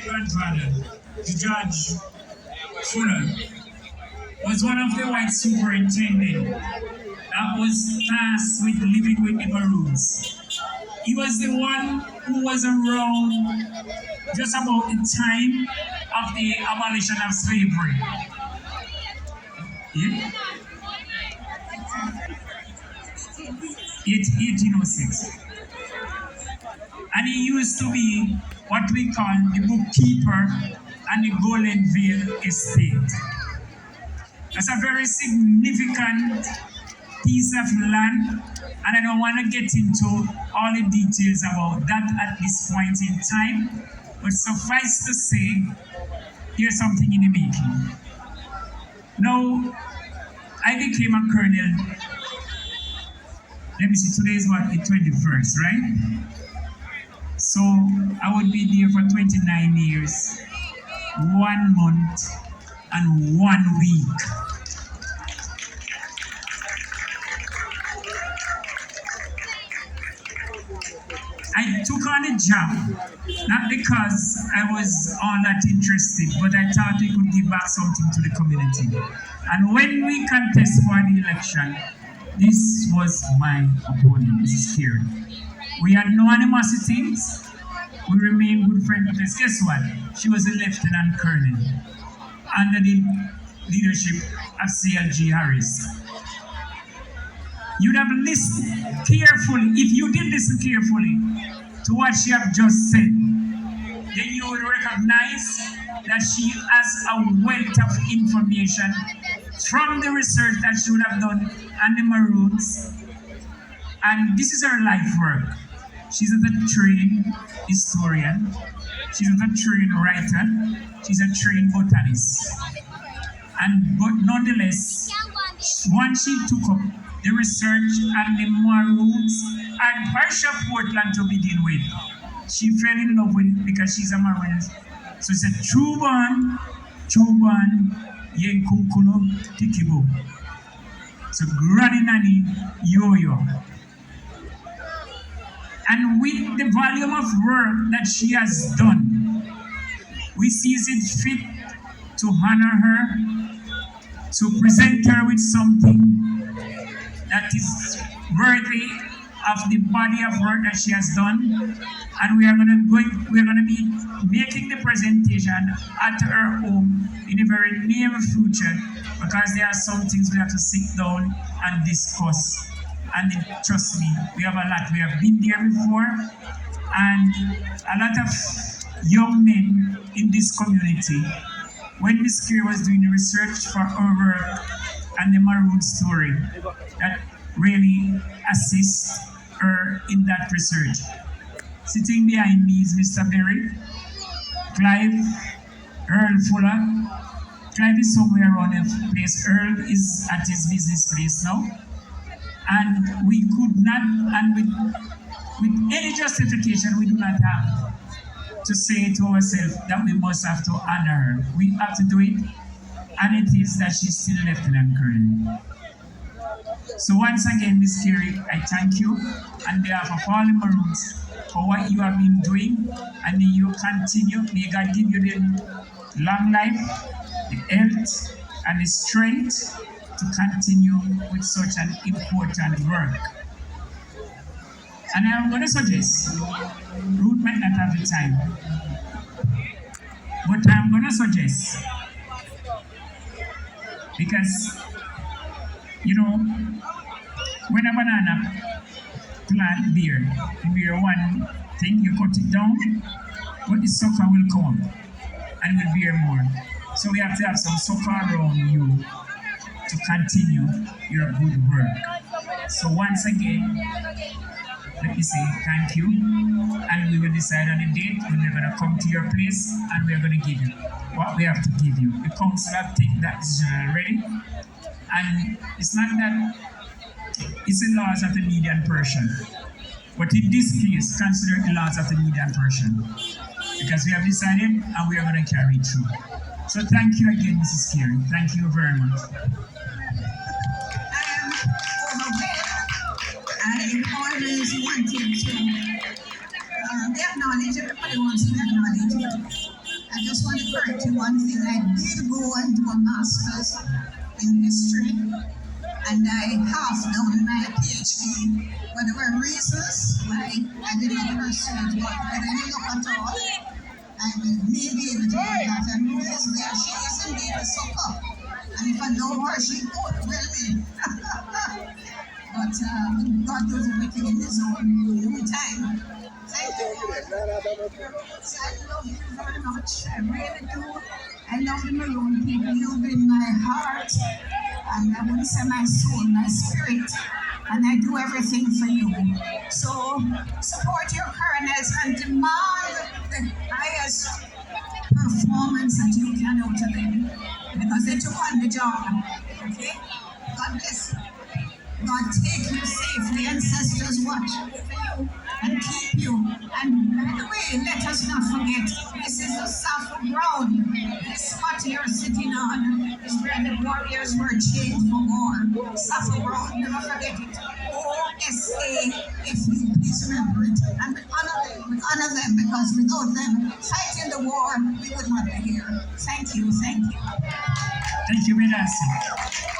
grandfather, Judge Fuller, was one of the white superintendents that was tasked with living with the Maroons. He was the one who was around just about the time of the abolition of slavery. Yeah? 1806. And he used to be what we call the bookkeeper and the Golden Vale Estate. That's a very significant piece of land, and I don't want to get into all the details about that at this point in time, but suffice to say, here's something in the making. Now, I became a colonel. Let me see, today is what, the 21st, right? So I would be there for 29 years, 1 month, and 1 week. I took on a job, not because I was all that interested, but I thought we could give back something to the community. And when we contest for the election, this was my opponent, Mrs. Carey. We had no animosities. We remained good friends because guess what? She was a lieutenant colonel under the leadership of CLG Harris. You'd have listened carefully, if you did listen carefully to what she have just said, then you would recognize that she has a wealth of information from the research that she would have done on the Maroons. And this is her life work. She's not a trained historian. She's not a trained writer. She's a trained botanist. But nonetheless, once she took up the research and the Maroons and Bishop Portland to begin with, she fell in love with it because she's a Maroon. So she said, Chuban, Yenkukuno, Tikibo. So Granny Nanny, Yo-Yo. And with the volume of work that she has done, we see it fit to honor her, to present her with something that is worthy of the body of work that she has done. And we're gonna be making the presentation at her home in the very near future, because there are some things we have to sit down and discuss. And trust me, we have a lot. We have been there before, and a lot of young men in this community, when Miss Carey was doing the research for her work and the Maroon story, that really assists her in that research. Sitting behind me is Mr. Berry, Clive, Earl Fuller. Clive is somewhere around the place. Earl is at his business place now. And we could not, and with any justification, we do not have to say to ourselves that we must have to honor her. We have to do it, and it is that she's still Lieutenant Colonel. So once again, Miss Carey, I thank you on behalf of all the Maroons for what you have been doing, and may you continue. May God give you the long life, the health, and the strength to continue with such an important work. And I'm going to suggest, Ruth might not have the time, but I'm going to suggest, because, you know, when a banana plant bear, the bear one thing, you cut it down, but the sucker will come and will bear more. So we have to have some sucker around you to continue your good work. So once again, let me say thank you, and we will decide on a date when we're going to come to your place and we're going to give you what we have to give you. The council have taken that decision already, and it's not that it's the laws of the median Persian, but in this case, consider the laws of the median Persian, because we have decided and we are going to carry it through. So thank you again, Mrs. Carey. Thank you very much. I always wanted to acknowledge, everybody wants to acknowledge I just want to correct you one thing. I did go and do a master's in history, and I half done my PhD. But there were reasons why I did not pursue it, but I didn't look at all. I may be able to do that. And Ruth is there. She is indeed a sucker. And if I know her, she would well be. But God does everything in His own time. Thank you, Lord. I love you very much. I really do. I love the Maroon people. You've been my heart. And I wouldn't say my soul, my spirit. And I do everything for you. So support your colonels and demand the highest performance that you can out of them. Because they took on the job. Okay? God bless you. God take you safely. Ancestors watch over you and keep you. And by the way, let us not forget, this is the Saffron ground. This spot you're sitting on is where the warriors were chained for war. Saffron ground, never forget it. OSA-FU, please remember it. And we honor them because without them fighting the war, we would not be here. Thank you, thank you. Thank you, Menasi.